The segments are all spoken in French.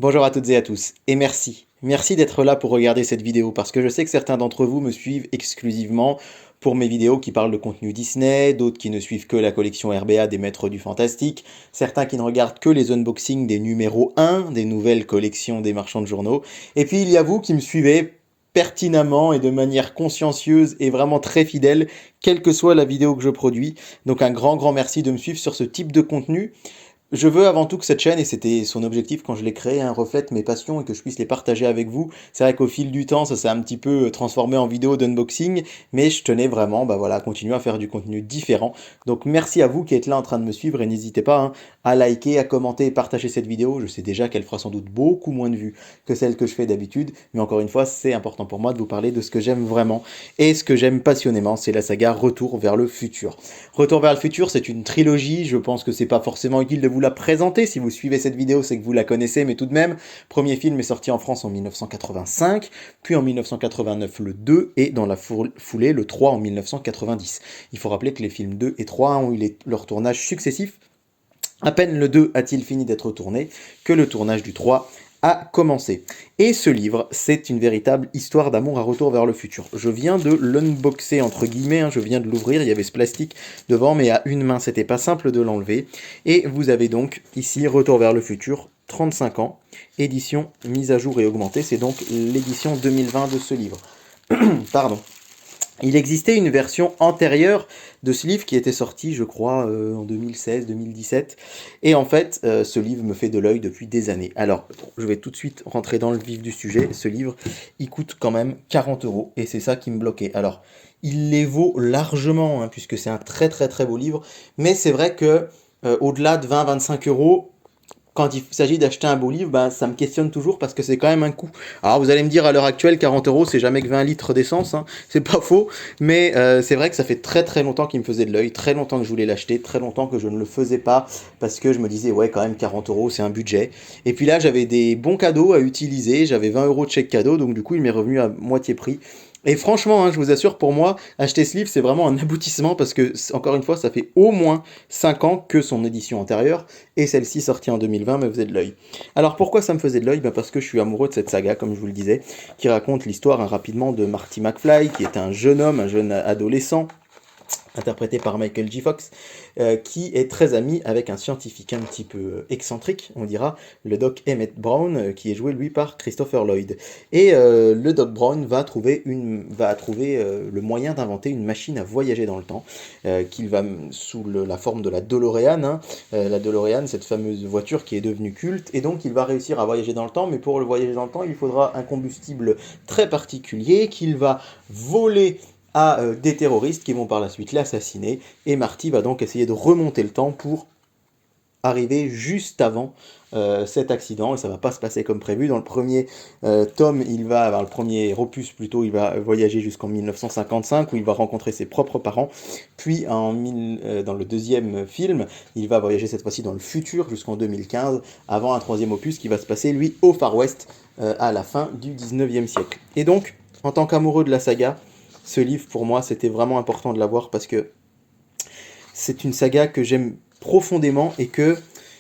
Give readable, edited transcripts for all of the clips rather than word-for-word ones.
Bonjour à toutes et à tous, et merci. Merci d'être là pour regarder cette vidéo, parce que je sais que certains d'entre vous me suivent exclusivement pour mes vidéos qui parlent de contenu Disney, d'autres qui ne suivent que la collection RBA des Maîtres du Fantastique, certains qui ne regardent que les unboxings des numéros 1 des nouvelles collections des marchands de journaux, et puis il y a vous qui me suivez pertinemment et de manière consciencieuse et vraiment très fidèle, quelle que soit la vidéo que je produis. Donc un grand merci de me suivre sur ce type de contenu. Je veux avant tout que cette chaîne, et c'était son objectif quand je l'ai créée, reflète mes passions et que je puisse les partager avec vous. C'est vrai qu'au fil du temps, ça s'est un petit peu transformé en vidéo d'unboxing, mais je tenais vraiment à continuer à faire du contenu différent. Donc merci à vous qui êtes là en train de me suivre et n'hésitez pas à liker, à commenter et partager cette vidéo. Je sais déjà qu'elle fera sans doute beaucoup moins de vues que celle que je fais d'habitude, mais encore une fois, c'est important pour moi de vous parler de ce que j'aime vraiment. Et ce que j'aime passionnément, c'est la saga Retour vers le futur. Retour vers le futur, c'est une trilogie, je pense que c'est pas forcément utile de vous la présenter. Si vous suivez cette vidéo, c'est que vous la connaissez, mais tout de même, premier film est sorti en France en 1985, puis en 1989 le 2, et dans la foulée le 3 en 1990. Il faut rappeler que les films 2 et 3 ont eu leur tournage successif. À peine le 2 a-t-il fini d'être tourné, que le tournage du 3 a commencé. Et ce livre, c'est une véritable histoire d'amour à retour vers le futur. Je viens de l'unboxer, entre guillemets, je viens de l'ouvrir, il y avait ce plastique devant, mais à une main, c'était pas simple de l'enlever. Et vous avez donc ici Retour vers le futur, 35 ans, édition mise à jour et augmentée, c'est donc l'édition 2020 de ce livre. Pardon. Il existait une version antérieure de ce livre qui était sorti, je crois, en 2016-2017. Et en fait, ce livre me fait de l'œil depuis des années. Alors, je vais tout de suite rentrer dans le vif du sujet. Ce livre, il coûte quand même 40 €. Et c'est ça qui me bloquait. Alors, il les vaut largement, puisque c'est un très beau livre. Mais c'est vrai que, au-delà de 20-25 €, quand il s'agit d'acheter un beau livre, ça me questionne toujours parce que c'est quand même un coût. Alors vous allez me dire à l'heure actuelle, 40 €, c'est jamais que 20 litres d'essence, c'est pas faux, mais c'est vrai que ça fait très longtemps qu'il me faisait de l'œil, très longtemps que je voulais l'acheter, très longtemps que je ne le faisais pas parce que je me disais, ouais, quand même 40 €, c'est un budget. Et puis là, j'avais des bons cadeaux à utiliser, j'avais 20 € de chèque cadeau, donc du coup, il m'est revenu à moitié prix. Et franchement, je vous assure, pour moi, acheter ce livre, c'est vraiment un aboutissement parce que, encore une fois, ça fait au moins 5 ans que son édition antérieure, et celle-ci sortie en 2020 me faisait de l'œil. Alors pourquoi ça me faisait de l'œil? Parce que je suis amoureux de cette saga, comme je vous le disais, qui raconte l'histoire rapidement de Marty McFly, qui est un jeune homme, un jeune adolescent, interprété par Michael J. Fox, qui est très ami avec un scientifique un petit peu excentrique, on dira, le doc Emmett Brown, qui est joué lui par Christopher Lloyd. Et le doc Brown va trouver le moyen d'inventer une machine à voyager dans le temps, qu'il va, sous la forme de la DeLorean, la DeLorean, cette fameuse voiture qui est devenue culte, et donc il va réussir à voyager dans le temps, mais pour le voyager dans le temps, il faudra un combustible très particulier qu'il va voler à des terroristes qui vont par la suite l'assassiner, et Marty va donc essayer de remonter le temps pour arriver juste avant cet accident, et ça va pas se passer comme prévu. Dans le premier tome, le premier opus plutôt, il va voyager jusqu'en 1955 où il va rencontrer ses propres parents, puis dans le deuxième film, il va voyager cette fois-ci dans le futur jusqu'en 2015, avant un troisième opus qui va se passer lui au Far West à la fin du 19e siècle. Et donc, en tant qu'amoureux de la saga, ce livre, pour moi, c'était vraiment important de l'avoir parce que c'est une saga que j'aime profondément et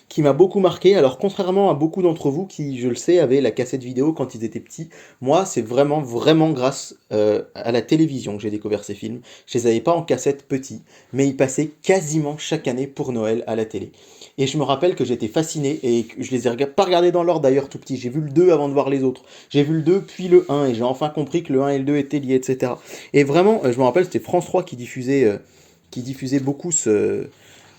qui m'a beaucoup marqué. Alors, contrairement à beaucoup d'entre vous qui, je le sais, avaient la cassette vidéo quand ils étaient petits, moi, c'est vraiment grâce à la télévision que j'ai découvert ces films. Je les avais pas en cassette petit, mais ils passaient quasiment chaque année pour Noël à la télé. Et je me rappelle que j'étais fasciné, et que je les ai pas regardés dans l'ordre d'ailleurs tout petit. J'ai vu le 2 avant de voir les autres. J'ai vu le 2 puis le 1, et j'ai enfin compris que le 1 et le 2 étaient liés, etc. Et vraiment, je me rappelle, c'était France 3 qui diffusait beaucoup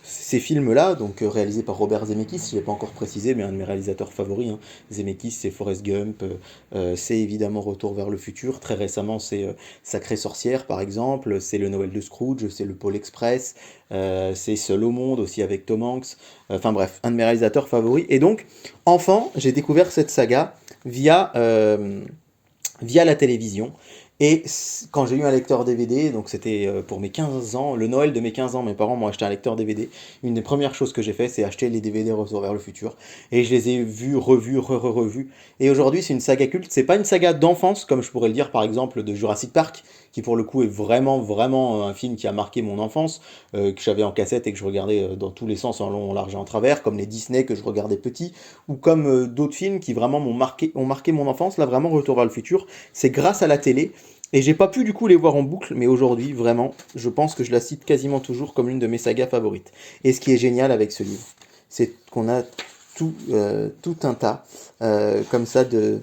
ces films-là, donc réalisés par Robert Zemeckis, je ne l'ai pas encore précisé, mais un de mes réalisateurs favoris. Zemeckis, c'est Forrest Gump, c'est évidemment Retour vers le futur, très récemment c'est Sacrée sorcière par exemple, c'est le Noël de Scrooge, c'est le Pôle Express, c'est Seul au monde aussi avec Tom Hanks, enfin bref, un de mes réalisateurs favoris. Et donc, enfant, j'ai découvert cette saga via la télévision. Et quand j'ai eu un lecteur DVD, donc c'était pour mes 15 ans, le Noël de mes 15 ans, mes parents m'ont acheté un lecteur DVD. Une des premières choses que j'ai fait, c'est acheter les DVD Retour vers le futur. Et je les ai vus, revus, revus. Et aujourd'hui, c'est une saga culte. C'est pas une saga d'enfance, comme je pourrais le dire par exemple de Jurassic Park, qui pour le coup est vraiment, vraiment un film qui a marqué mon enfance, que j'avais en cassette et que je regardais dans tous les sens, en long, en large et en travers, comme les Disney que je regardais petit, ou comme d'autres films qui vraiment ont marqué mon enfance. Là, vraiment, Retour vers le futur, c'est grâce à la télé. Et j'ai pas pu du coup les voir en boucle, mais aujourd'hui, vraiment, je pense que je la cite quasiment toujours comme l'une de mes sagas favorites. Et ce qui est génial avec ce livre, c'est qu'on a tout un tas comme ça de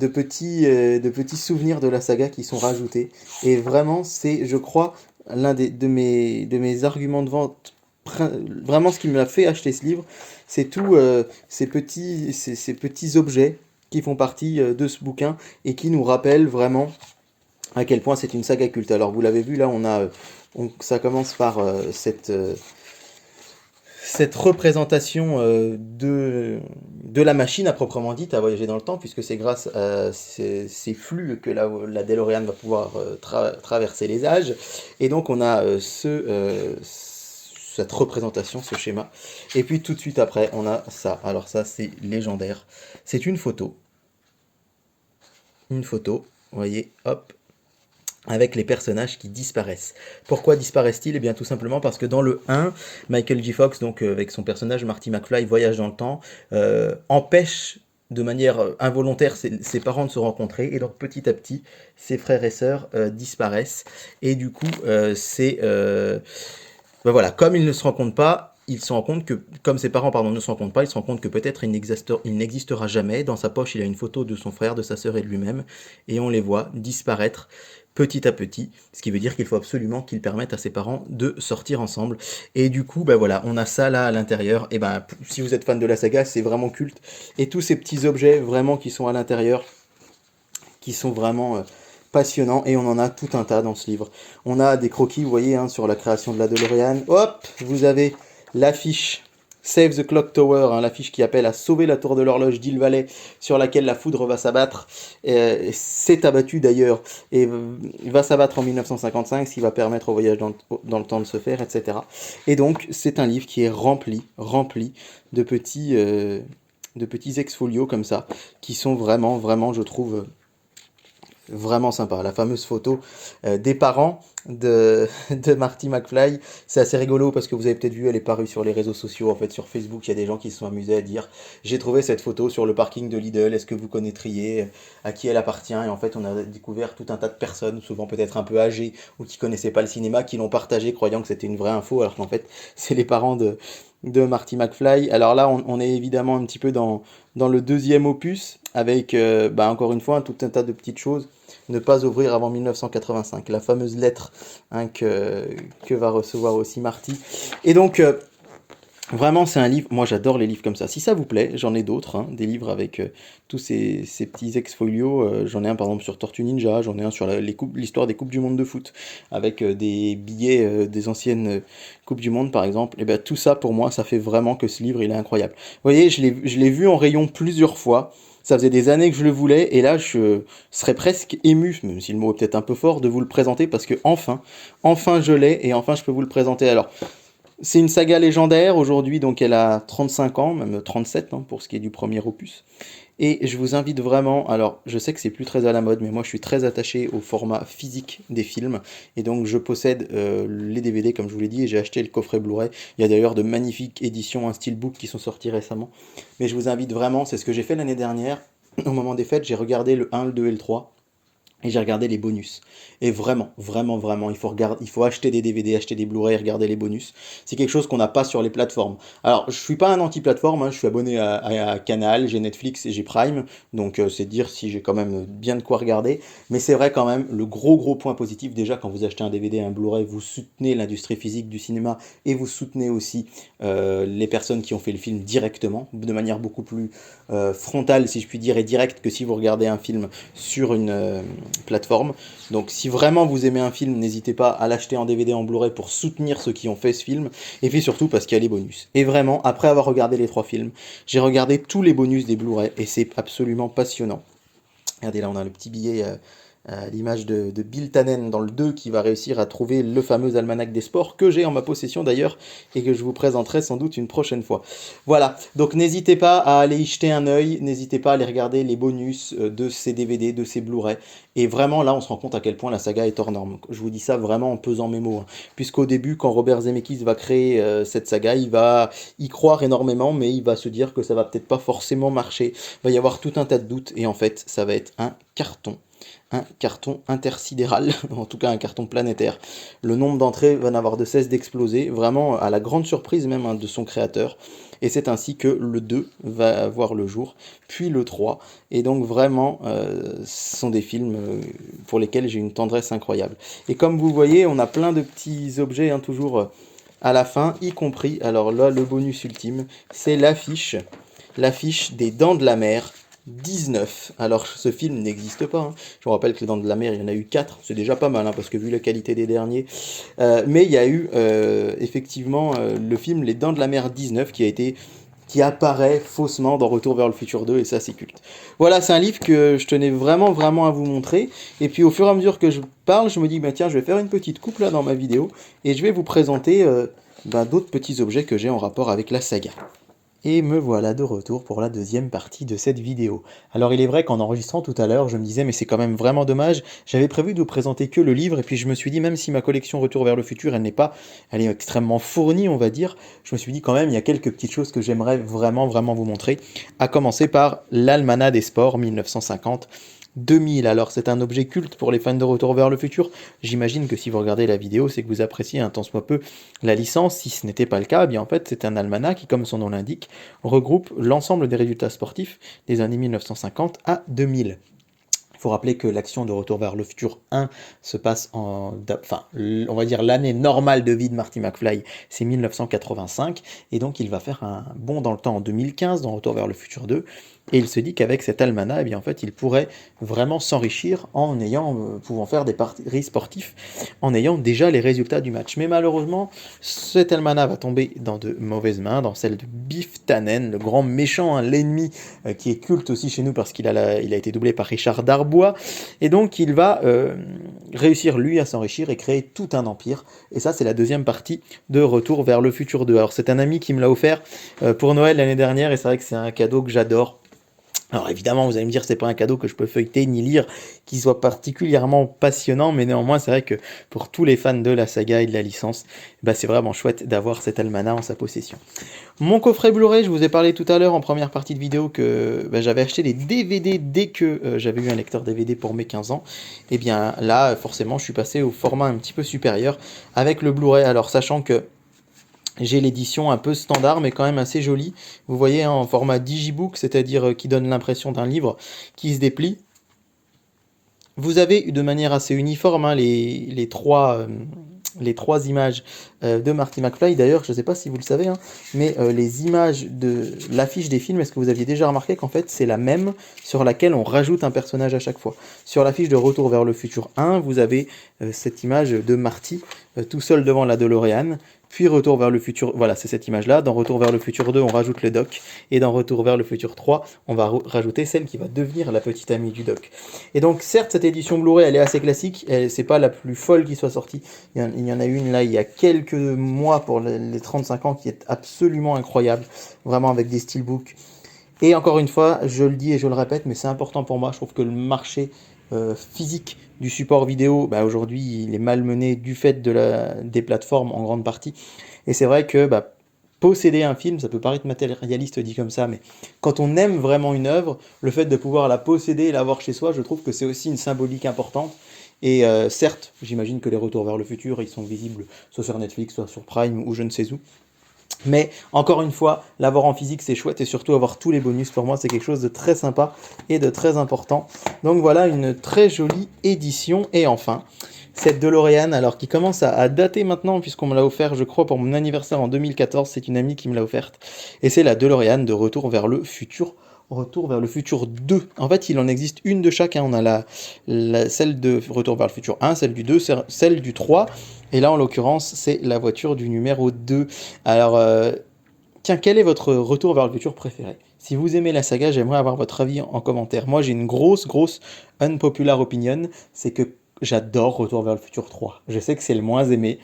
petits souvenirs de la saga qui sont rajoutés. Et vraiment, c'est, je crois, l'un de mes arguments de vente, vraiment ce qui m'a fait acheter ce livre, c'est tous ces petits objets qui font partie de ce bouquin et qui nous rappellent vraiment à quel point c'est une saga culte. Alors vous l'avez vu là, ça commence par cette représentation de la machine à proprement dit à voyager dans le temps, puisque c'est grâce à ces flux que la DeLorean va pouvoir traverser les âges. Et donc on a cette représentation, ce schéma. Et puis tout de suite après, on a ça. Alors ça, c'est légendaire. C'est une photo. Une photo, vous voyez, hop, avec les personnages qui disparaissent. Pourquoi disparaissent-ils? Eh bien tout simplement parce que dans le 1, Michael J. Fox, donc avec son personnage Marty McFly, voyage dans le temps, empêche de manière involontaire ses parents de se rencontrer, et donc petit à petit, ses frères et sœurs disparaissent, et du coup, ben voilà, comme ils ne se rencontrent pas, il se rend compte que, comme ses parents pardon, ne se rencontrent pas, il se rend compte que peut-être il n'existera jamais. Dans sa poche, il a une photo de son frère, de sa sœur et de lui-même, et on les voit disparaître petit à petit, ce qui veut dire qu'il faut absolument qu'il permette à ses parents de sortir ensemble. Et du coup, ben voilà, on a ça là à l'intérieur. Et ben, si vous êtes fan de la saga, c'est vraiment culte. Et tous ces petits objets vraiment qui sont à l'intérieur, qui sont vraiment passionnants, et on en a tout un tas dans ce livre. On a des croquis, vous voyez, hein, sur la création de la DeLorean. Hop, vous avez l'affiche Save the Clock Tower, hein, l'affiche qui appelle à sauver la tour de l'horloge d'Hill Valley, sur laquelle la foudre va s'abattre, s'est abattue d'ailleurs, et va s'abattre en 1955, ce qui va permettre au voyage dans le temps de se faire, etc. Et donc, c'est un livre qui est rempli de petits ex-folios comme ça, qui sont vraiment, vraiment, je trouve, vraiment sympa. La fameuse photo des parents de Marty McFly, c'est assez rigolo parce que vous avez peut-être vu, elle est parue sur les réseaux sociaux, en fait sur Facebook, il y a des gens qui se sont amusés à dire j'ai trouvé cette photo sur le parking de Lidl, est-ce que vous connaîtriez à qui elle appartient? Et en fait on a découvert tout un tas de personnes, souvent peut-être un peu âgées ou qui connaissaient pas le cinéma, qui l'ont partagé croyant que c'était une vraie info, alors qu'en fait c'est les parents de Marty McFly. Alors là on est évidemment un petit peu dans le deuxième opus, avec encore une fois tout un tas de petites choses. Ne pas ouvrir avant 1985, la fameuse lettre hein, que va recevoir aussi Marty. Et donc, vraiment, c'est un livre, moi j'adore les livres comme ça. Si ça vous plaît, j'en ai d'autres, hein, des livres avec tous ces petits ex-folios. J'en ai un par exemple sur Tortue Ninja, j'en ai un sur l'histoire des Coupes du Monde de foot, avec des billets des anciennes Coupes du Monde par exemple. Et bien tout ça pour moi, ça fait vraiment que ce livre il est incroyable. Vous voyez, je l'ai vu en rayon plusieurs fois. Ça faisait des années que je le voulais, et là je serais presque ému, même si le mot est peut-être un peu fort, de vous le présenter, parce que enfin je l'ai, et enfin je peux vous le présenter. Alors, c'est une saga légendaire, aujourd'hui donc elle a 35 ans, même 37 hein, pour ce qui est du premier opus. Et je vous invite vraiment, alors je sais que c'est plus très à la mode, mais moi je suis très attaché au format physique des films, et donc je possède les DVD comme je vous l'ai dit, et j'ai acheté le coffret Blu-ray. Il y a d'ailleurs de magnifiques éditions, un steelbook qui sont sorties récemment. Mais je vous invite vraiment, c'est ce que j'ai fait l'année dernière, au moment des fêtes, j'ai regardé le 1, le 2 et le 3. Et j'ai regardé les bonus. Et vraiment, vraiment, vraiment, il faut acheter des DVD, acheter des Blu-ray et regarder les bonus. C'est quelque chose qu'on n'a pas sur les plateformes. Alors, je suis pas un anti-plateforme, hein, je suis abonné à Canal, j'ai Netflix et j'ai Prime, donc c'est dire si j'ai quand même bien de quoi regarder. Mais c'est vrai quand même, le gros point positif, déjà quand vous achetez un DVD et un Blu-ray, vous soutenez l'industrie physique du cinéma, et vous soutenez aussi les personnes qui ont fait le film directement, de manière beaucoup plus frontale, si je puis dire, et directe, que si vous regardez un film sur une plateforme. Donc si vraiment vous aimez un film, n'hésitez pas à l'acheter en DVD, en Blu-ray, pour soutenir ceux qui ont fait ce film, et puis surtout parce qu'il y a les bonus. Et vraiment, après avoir regardé les 3 films, j'ai regardé tous les bonus des Blu-ray, et c'est absolument passionnant. Regardez là, on a le petit billet l'image de Bill Tannen dans le 2 qui va réussir à trouver le fameux almanach des sports que j'ai en ma possession d'ailleurs et que je vous présenterai sans doute une prochaine fois. Voilà, donc n'hésitez pas à aller y jeter un œil, n'hésitez pas à aller regarder les bonus de ces DVD, de ces Blu-ray. Et vraiment là on se rend compte à quel point la saga est hors norme. Je vous dis ça vraiment en pesant mes mots. Hein. Puisqu'au début quand Robert Zemeckis va créer cette saga, il va y croire énormément mais il va se dire que ça va peut-être pas forcément marcher. Il va y avoir tout un tas de doutes et en fait ça va être un carton intersidéral, en tout cas un carton planétaire. Le nombre d'entrées va n'avoir de cesse d'exploser, vraiment à la grande surprise même hein, de son créateur. Et c'est ainsi que le 2 va voir le jour, puis le 3. Et donc vraiment, ce sont des films pour lesquels j'ai une tendresse incroyable. Et comme vous voyez, on a plein de petits objets, hein, toujours à la fin, y compris, alors là, le bonus ultime, c'est l'affiche des Dents de la Mer, 19. Alors ce film n'existe pas, hein. Je vous rappelle que les Dents de la Mer, il y en a eu 4, c'est déjà pas mal, hein, parce que vu la qualité des derniers. Mais il y a eu effectivement le film Les Dents de la Mer 19 qui apparaît faussement dans Retour vers le futur 2, et ça c'est culte. Voilà, c'est un livre que je tenais vraiment à vous montrer, et puis au fur et à mesure que je parle, je me dis, bah tiens, je vais faire une petite coupe là dans ma vidéo, et je vais vous présenter d'autres petits objets que j'ai en rapport avec la saga. Et me voilà de retour pour la deuxième partie de cette vidéo. Alors il est vrai qu'en enregistrant tout à l'heure, je me disais mais c'est quand même vraiment dommage, j'avais prévu de vous présenter que le livre, et puis je me suis dit même si ma collection Retour vers le futur, elle est extrêmement fournie on va dire, je me suis dit quand même il y a quelques petites choses que j'aimerais vraiment vous montrer, à commencer par l'Almanach des sports 1950. 2000, alors c'est un objet culte pour les fans de Retour vers le futur. J'imagine que si vous regardez la vidéo, c'est que vous appréciez un tant soit peu la licence. Si ce n'était pas le cas, eh bien en fait c'est un almanach qui, comme son nom l'indique, regroupe l'ensemble des résultats sportifs des années 1950 à 2000. Il faut rappeler que l'action de Retour vers le futur 1 se passe on va dire l'année normale de vie de Marty McFly, c'est 1985, et donc il va faire un bond dans le temps en 2015 dans Retour vers le futur 2, et il se dit qu'avec cet almanach, eh bien en fait, il pourrait vraiment s'enrichir en pouvant faire des paris sportifs, en ayant déjà les résultats du match. Mais malheureusement, cet almanach va tomber dans de mauvaises mains, dans celle de Biff Tannen, le grand méchant, hein, l'ennemi qui est culte aussi chez nous parce qu'il a été doublé par Richard Darbois, et donc il va réussir lui à s'enrichir et créer tout un empire. Et ça, c'est la deuxième partie de Retour vers le futur 2. Alors c'est un ami qui me l'a offert pour Noël l'année dernière, et c'est vrai que c'est un cadeau que j'adore. Alors évidemment, vous allez me dire, c'est pas un cadeau que je peux feuilleter ni lire, qui soit particulièrement passionnant, mais néanmoins, c'est vrai que pour tous les fans de la saga et de la licence, bah, c'est vraiment chouette d'avoir cet almanach en sa possession. Mon coffret Blu-ray, je vous ai parlé tout à l'heure en première partie de vidéo que j'avais acheté les DVD dès que j'avais eu un lecteur DVD pour mes 15 ans. Et bien là, forcément, je suis passé au format un petit peu supérieur avec le Blu-ray. Alors sachant que j'ai l'édition un peu standard, mais quand même assez jolie. Vous voyez, hein, en format digibook, c'est-à-dire qui donne l'impression d'un livre qui se déplie. Vous avez de manière assez uniforme hein, les trois images de Marty McFly. D'ailleurs, je ne sais pas si vous le savez, hein, mais les images de l'affiche des films, est-ce que vous aviez déjà remarqué qu'en fait c'est la même sur laquelle on rajoute un personnage à chaque fois. Sur l'affiche de Retour vers le futur 1, vous avez cette image de Marty tout seul devant la DeLorean. Puis Retour vers le futur, voilà, c'est cette image-là. Dans Retour vers le futur 2, on rajoute le Doc. Et dans Retour vers le futur 3, on va rajouter celle qui va devenir la petite amie du Doc. Et donc, certes, cette édition Blu-ray, elle est assez classique. C'est pas la plus folle qui soit sortie. Il y en a une, là, il y a quelques mois pour les 35 ans, qui est absolument incroyable. Vraiment avec des steelbooks. Et encore une fois, je le dis et je le répète, mais c'est important pour moi. Je trouve que le marché physique du support vidéo, aujourd'hui, il est malmené du fait des plateformes en grande partie. Et c'est vrai que posséder un film, ça peut paraître matérialiste dit comme ça, mais quand on aime vraiment une œuvre, le fait de pouvoir la posséder et l'avoir chez soi, je trouve que c'est aussi une symbolique importante. Et certes, j'imagine que les Retours vers le futur, ils sont visibles soit sur Netflix, soit sur Prime, ou je ne sais où. Mais encore une fois, l'avoir en physique c'est chouette, et surtout avoir tous les bonus, pour moi c'est quelque chose de très sympa et de très important. Donc voilà, une très jolie édition. Et enfin, cette DeLorean, alors qui commence à dater maintenant puisqu'on me l'a offert je crois pour mon anniversaire en 2014, c'est une amie qui me l'a offerte, et c'est la DeLorean de Retour vers le futur. Retour vers le futur 2. En fait, il en existe une de chacun. On a celle de Retour vers le futur 1, celle du 2, celle du 3. Et là, en l'occurrence, c'est la voiture du numéro 2. Alors, Tiens, quel est votre retour vers le futur préféré? Si vous aimez la saga, j'aimerais avoir votre avis en commentaire. Moi, j'ai une grosse unpopular opinion, c'est que j'adore Retour vers le futur 3. Je sais que c'est le moins aimé,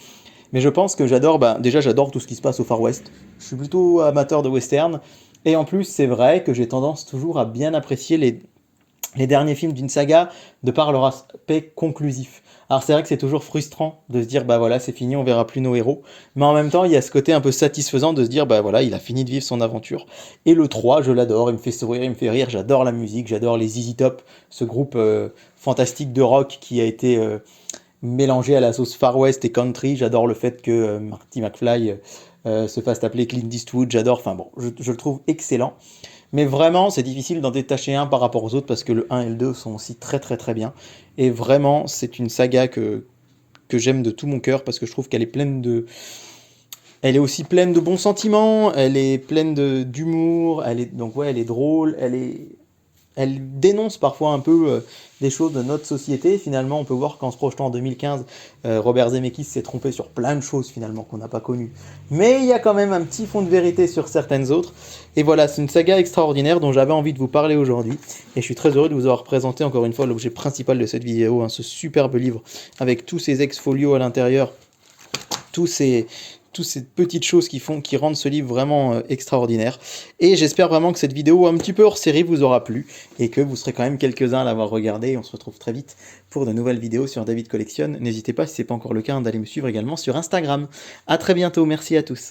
mais je pense que j'adore, déjà j'adore tout ce qui se passe au Far West. Je suis plutôt amateur de western, et en plus c'est vrai que j'ai tendance toujours à bien apprécier les derniers films d'une saga de par leur aspect conclusif. Alors c'est vrai que c'est toujours frustrant de se dire bah voilà c'est fini, on verra plus nos héros, mais en même temps il y a ce côté un peu satisfaisant de se dire bah voilà il a fini de vivre son aventure. Et le 3 je l'adore, il me fait sourire, il me fait rire, j'adore la musique, j'adore les ZZ Top, ce groupe fantastique de rock qui a été mélangé à la sauce Far West et country, j'adore le fait que Marty McFly se fasse appeler Clint Eastwood, j'adore, enfin bon, je le trouve excellent. Mais vraiment, c'est difficile d'en détacher un par rapport aux autres parce que le 1 et le 2 sont aussi très bien. Et vraiment, c'est une saga que j'aime de tout mon cœur parce que je trouve qu'elle est pleine de... Elle est aussi pleine de bons sentiments, elle est pleine d'humour, donc ouais, elle est drôle, elle dénonce parfois un peu des choses de notre société. Finalement, on peut voir qu'en se projetant en 2015, Robert Zemeckis s'est trompé sur plein de choses finalement qu'on n'a pas connues. Mais il y a quand même un petit fond de vérité sur certaines autres. Et voilà, c'est une saga extraordinaire dont j'avais envie de vous parler aujourd'hui. Et je suis très heureux de vous avoir présenté encore une fois l'objet principal de cette vidéo, hein, ce superbe livre avec tous ces ex-folios à l'intérieur, tous ces, toutes ces petites choses qui rendent ce livre vraiment extraordinaire. Et j'espère vraiment que cette vidéo un petit peu hors série vous aura plu et que vous serez quand même quelques-uns à l'avoir regardé. Et on se retrouve très vite pour de nouvelles vidéos sur David Collectionne. N'hésitez pas, si ce n'est pas encore le cas, d'aller me suivre également sur Instagram. A très bientôt, merci à tous.